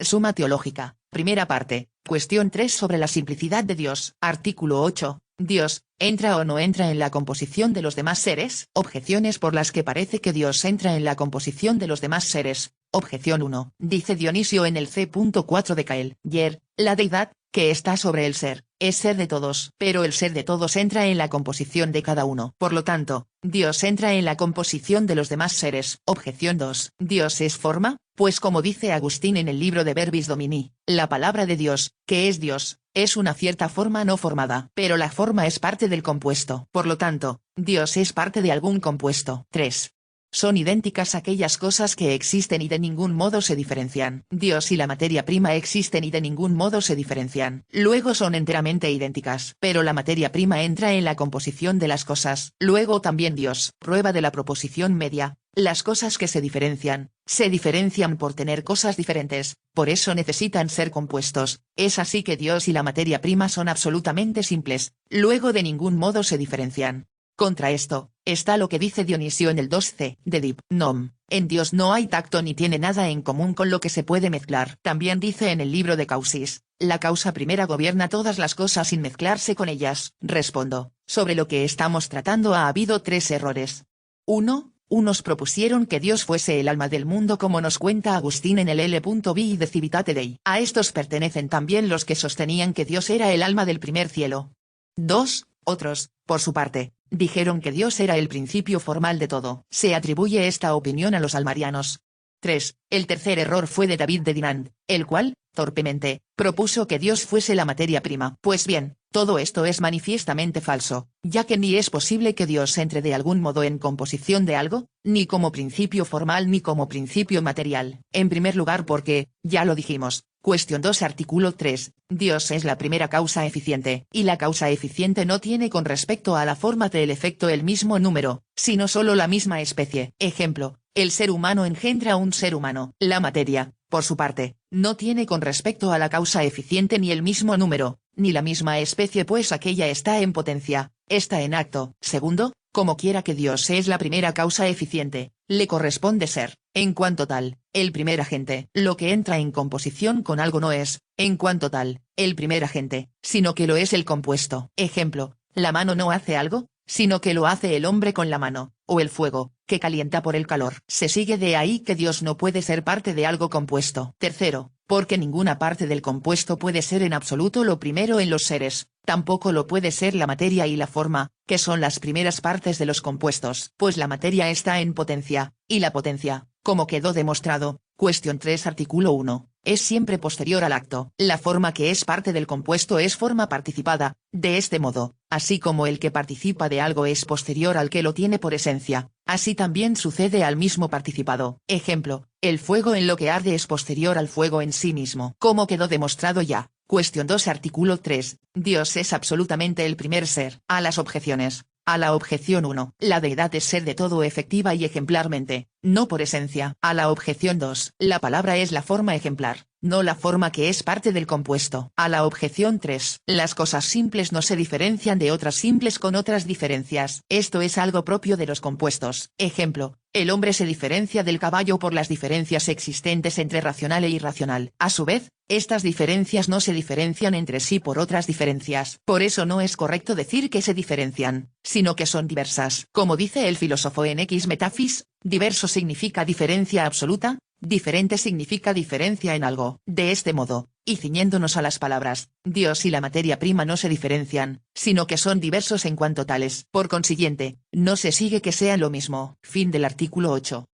Suma teológica, primera parte, cuestión 3 sobre la simplicidad de Dios. Artículo 8. Dios, ¿entra o no entra en la composición de los demás seres? Objeciones por las que parece que Dios entra en la composición de los demás seres. Objeción 1. Dice Dionisio en el C.4 de Cael, la deidad, que está sobre el ser, es ser de todos, pero el ser de todos entra en la composición de cada uno. Por lo tanto, Dios entra en la composición de los demás seres. Objeción 2. ¿Dios es forma? Pues como dice Agustín en el libro de Verbis Domini, la palabra de Dios, que es Dios, es una cierta forma no formada, pero la forma es parte del compuesto. Por lo tanto, Dios es parte de algún compuesto. 3. Son idénticas aquellas cosas que existen y de ningún modo se diferencian. Dios y la materia prima existen y de ningún modo se diferencian. Luego son enteramente idénticas. Pero la materia prima entra en la composición de las cosas. Luego también Dios. Prueba de la proposición media. Las cosas que se diferencian por tener cosas diferentes, por eso necesitan ser compuestos. Es así que Dios y la materia prima son absolutamente simples. Luego de ningún modo se diferencian. Contra esto, está lo que dice Dionisio en el 2c, de Dip. Nom. En Dios no hay tacto ni tiene nada en común con lo que se puede mezclar. También dice en el libro de Causis, la causa primera gobierna todas las cosas sin mezclarse con ellas. Respondo, sobre lo que estamos tratando ha habido 3 errores. 1. Unos propusieron que Dios fuese el alma del mundo como nos cuenta Agustín en el L.B. de Civitate Dei. A estos pertenecen también los que sostenían que Dios era el alma del primer cielo. 2. Otros, por su parte, dijeron que Dios era el principio formal de todo. Se atribuye esta opinión a los almarianos. 3. El tercer error fue de David de Dinant, el cual, torpemente, propuso que Dios fuese la materia prima. Pues bien, todo esto es manifiestamente falso, ya que ni es posible que Dios entre de algún modo en composición de algo, ni como principio formal ni como principio material. En primer lugar porque, ya lo dijimos, cuestión 2 artículo 3, Dios es la primera causa eficiente, y la causa eficiente no tiene con respecto a la forma del efecto el mismo número, sino solo la misma especie. Ejemplo, el ser humano engendra un ser humano. La materia, por su parte, no tiene con respecto a la causa eficiente ni el mismo número, ni la misma especie pues aquella está en potencia, está en acto. Segundo, como quiera que Dios es la primera causa eficiente, le corresponde ser, en cuanto tal, el primer agente. Lo que entra en composición con algo no es, en cuanto tal, el primer agente, sino que lo es el compuesto. Ejemplo, la mano no hace algo, sino que lo hace el hombre con la mano, o el fuego, que calienta por el calor. Se sigue de ahí que Dios no puede ser parte de algo compuesto. Tercero, porque ninguna parte del compuesto puede ser en absoluto lo primero en los seres, tampoco lo puede ser la materia y la forma, que son las primeras partes de los compuestos. Pues la materia está en potencia, y la potencia, como quedó demostrado, cuestión 3 artículo 1, es siempre posterior al acto. La forma que es parte del compuesto es forma participada, de este modo, así como el que participa de algo es posterior al que lo tiene por esencia, así también sucede al mismo participado. Ejemplo, el fuego en lo que arde es posterior al fuego en sí mismo. Como quedó demostrado ya, cuestión 2 artículo 3, Dios es absolutamente el primer ser. A las objeciones. A la objeción 1, la deidad es ser de todo efectiva y ejemplarmente, no por esencia. A la objeción 2, la palabra es la forma ejemplar, no la forma que es parte del compuesto. A la objeción 3, las cosas simples no se diferencian de otras simples con otras diferencias. Esto es algo propio de los compuestos. Ejemplo, el hombre se diferencia del caballo por las diferencias existentes entre racional e irracional. A su vez, estas diferencias no se diferencian entre sí por otras diferencias. Por eso no es correcto decir que se diferencian, sino que son diversas. Como dice el filósofo en X Metaphys, diverso significa diferencia absoluta, diferente significa diferencia en algo. De este modo, y ciñéndonos a las palabras, Dios y la materia prima no se diferencian, sino que son diversos en cuanto tales. Por consiguiente, no se sigue que sean lo mismo. Fin del artículo 8.